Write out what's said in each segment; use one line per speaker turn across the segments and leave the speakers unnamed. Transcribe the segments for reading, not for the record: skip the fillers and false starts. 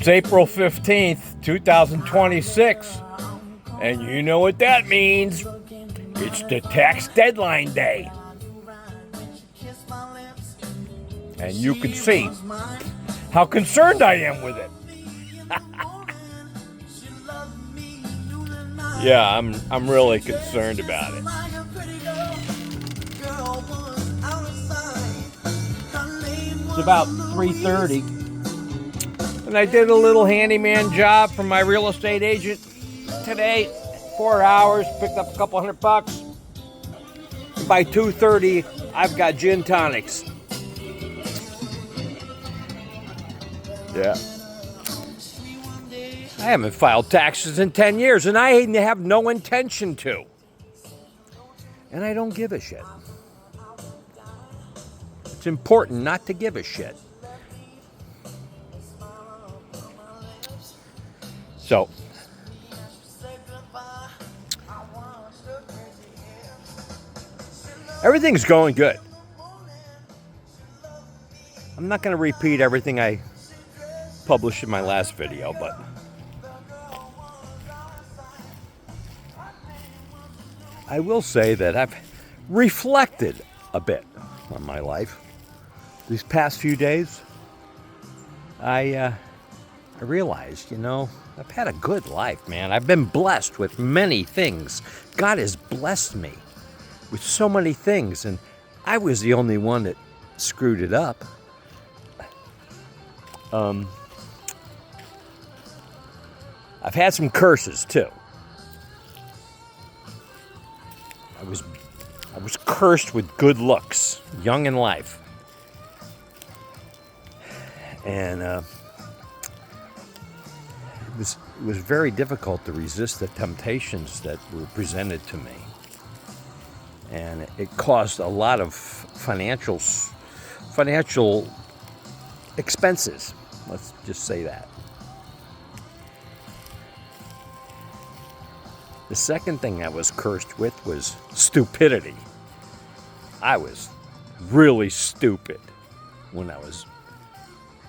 It's April 15th, 2026, and you know what that means. It's the tax deadline day. And you can see how concerned I am with it. Yeah, I'm really concerned about it. It's about 3:30, and I did a little handyman job for my real estate agent today. 4 hours, picked up a couple $100. By 2:30, I've got gin tonics. Yeah. I haven't filed taxes in 10 years, and I have no intention to. And I don't give a shit. It's important not to give a shit. So, everything's going good. I'm not going to repeat everything I published in my last video, but I will say that I've reflected a bit on my life. These past few days, I realized, I've had a good life, man. I've been blessed with many things. God has blessed me with so many things, and I was the only one that screwed it up. I've had some curses too. I was cursed with good looks, young in life. And it was very difficult to resist the temptations that were presented to me. And it caused a lot of financial expenses. Let's just say that. The second thing I was cursed with was stupidity. I was really stupid when I was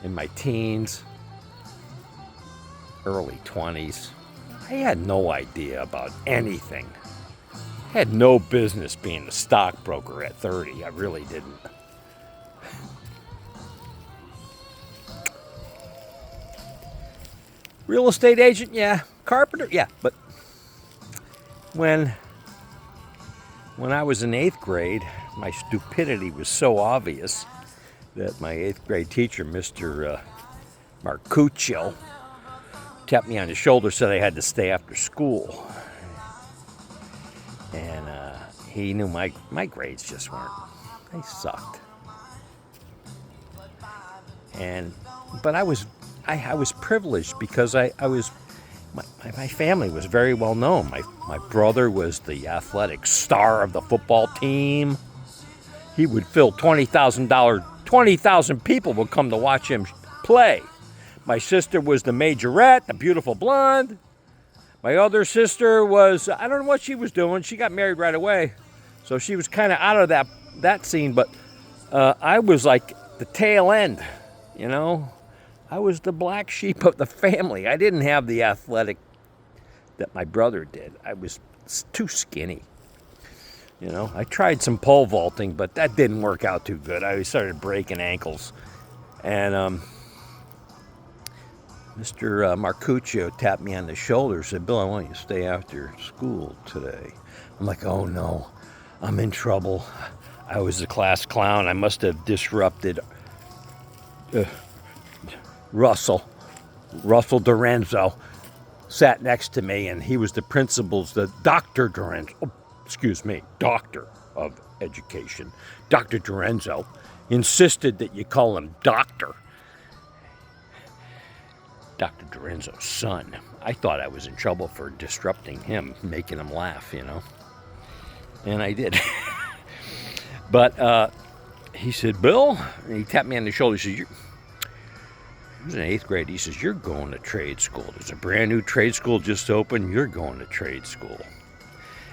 in my teens, early 20s. I had no idea about anything. I had no business being a stockbroker at 30. I really didn't. Real estate agent, yeah. Carpenter, yeah. But when I was in 8th grade, my stupidity was so obvious that my 8th grade teacher, Mr. Marcuccio, tapped me on the shoulder, said I had to stay after school. And he knew my grades just weren't. They sucked. But I was privileged because my family was very well known. My brother was the athletic star of the football team. He would fill $20,000 people would come to watch him play. My sister was the majorette, the beautiful blonde. My other sister was, I don't know what she was doing. She got married right away. So she was kind of out of that scene. But I was like the tail end, I was the black sheep of the family. I didn't have the athletic that my brother did. I was too skinny. I tried some pole vaulting, but that didn't work out too good. I started breaking ankles. And Mr. Marcuccio tapped me on the shoulder and said, "Bill, I want you to stay after school today." I'm like, oh no, I'm in trouble. I was the class clown. I must have disrupted Russell Dorenzo sat next to me, and he was the principal's, Dr. Dorenzo, doctor of education. Dr. Dorenzo insisted that you call him doctor. Dr. Dorenzo's son. I thought I was in trouble for disrupting him, making him laugh, And I did. But he said, "Bill," and he tapped me on the shoulder. He said, I was in 8th grade. He says, "You're going to trade school. There's a brand new trade school just opened. You're going to trade school."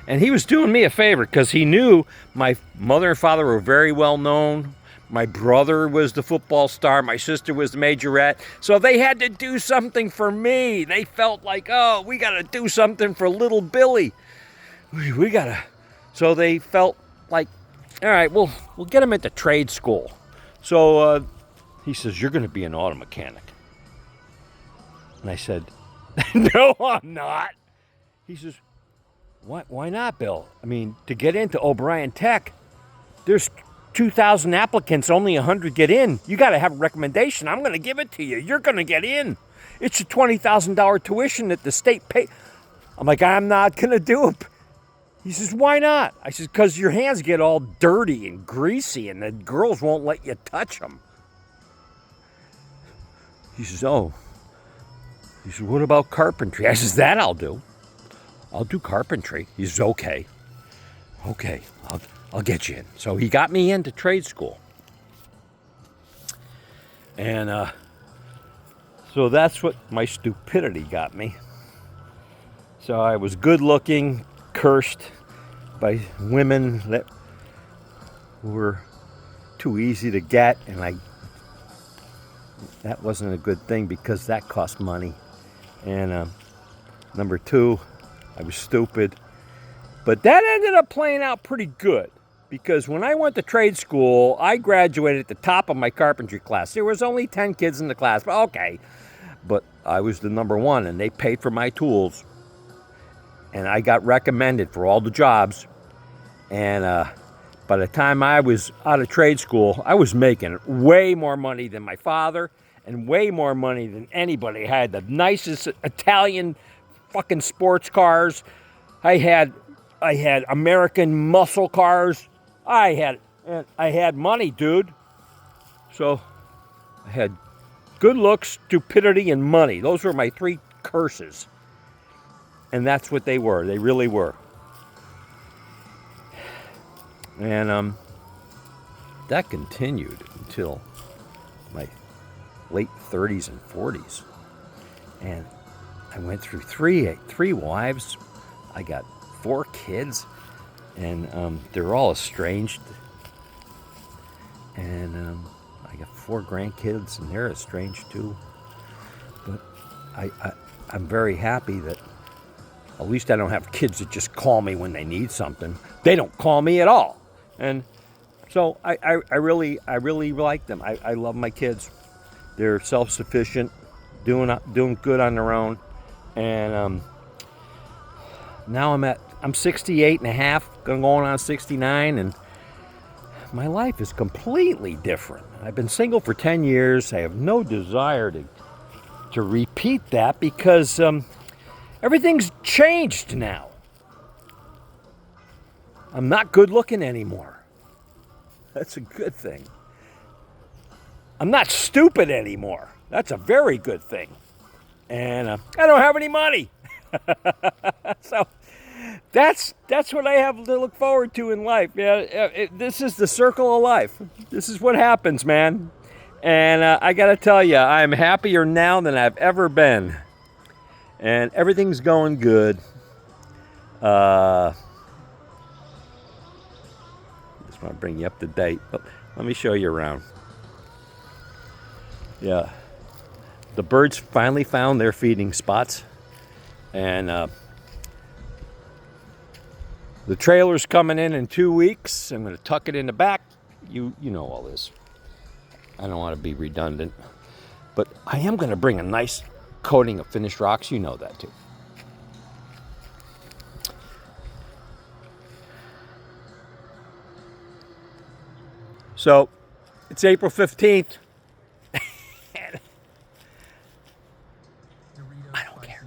And he was doing me a favor because he knew my mother and father were very well known. My brother was the football star. My sister was the majorette. So they had to do something for me. They felt like, oh, we got to do something for little Billy. We got to. So they felt like, all right, we'll get him into trade school. So he says, you're going to be an auto mechanic. And I said, no, I'm not. He says, why not, Bill? I mean, to get into O'Brien Tech, there's 2,000 applicants, only 100 get in. You got to have a recommendation. I'm going to give it to you. You're going to get in. It's a $20,000 tuition that the state pay. I'm like, I'm not going to do it. He says, why not? I says, because your hands get all dirty and greasy and the girls won't let you touch them. He says, oh. He says, what about carpentry? I says, that I'll do. I'll do carpentry. He says, okay. Okay, I'll get you in. So he got me into trade school. And so that's what my stupidity got me. So I was good looking, cursed by women that were too easy to get, and that wasn't a good thing because that cost money. And number two, I was stupid. But that ended up playing out pretty good because when I went to trade school, I graduated at the top of my carpentry class. There was only 10 kids in the class, but okay. But I was the number one, and they paid for my tools. And I got recommended for all the jobs. And by the time I was out of trade school, I was making way more money than my father and way more money than anybody. I had the nicest Italian fucking sports cars. I had American muscle cars. I had money, dude. So I had good looks, stupidity, and money. Those were my three curses. And that's what they were. They really were. And that continued until my late 30s and 40s. And I went through three wives. I got 4 kids, and they're all estranged. And I got 4 grandkids, and they're estranged too. But I'm very happy that at least I don't have kids that just call me when they need something. They don't call me at all. And so I really like them. I love my kids. They're self-sufficient, doing good on their own. And now I'm 68 and a half, going on 69, and my life is completely different. I've been single for 10 years. I have no desire to repeat that because everything's changed now. I'm not good looking anymore. That's a good thing. I'm not stupid anymore. That's a very good thing. And I don't have any money. So that's what I have to look forward to in life. Yeah, this is the circle of life. This is what happens, man. And I got to tell you, I'm happier now than I've ever been. And everything's going good. Just want to bring you up to date. But let me show you around. Yeah. The birds finally found their feeding spots. And the trailer's coming in 2 weeks. I'm going to tuck it in the back. You know all this. I don't want to be redundant. But I am going to bring a nice coating of finished rocks. You know that too. So, it's April 15th. I don't care.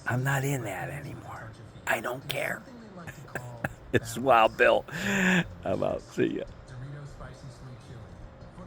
I'm not in that anymore. I don't care. It's Wild Bill. I'm out. See ya.